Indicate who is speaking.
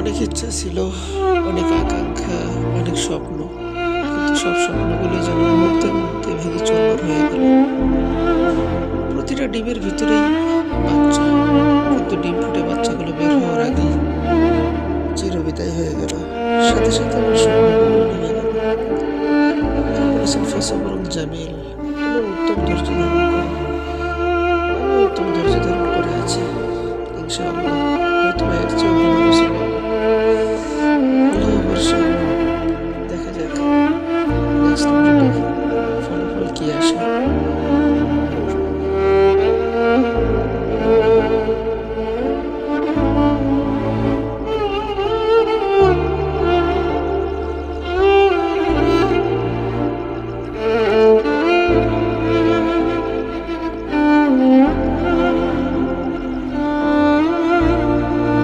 Speaker 1: অনেক ইচ্ছা ছিল, অনেক আকাঙ্ক্ষা, অনেক স্বপ্ন, কিন্তু সব স্বপ্নগুলো যেন মুহূর্তের মধ্যে ভেঙে চুরমার হয়ে গেল। প্রতিটা ডিমের ভিতরেই বাচ্চা, কিন্তু ডিম ফুটে বাচ্চাগুলো বের হওয়ার আগেই চিরবিদায় হয়ে গেল। সাথে সাথে আমার স্বপ্নগুলো নেমে গেল। বলেছেন ফসবরুল জামিল, তুমি উত্তম ধৈর্য ধারণ করো। আমি উত্তম ধৈর্য ধারণ করে আছি, ইনশাআল্লাহ।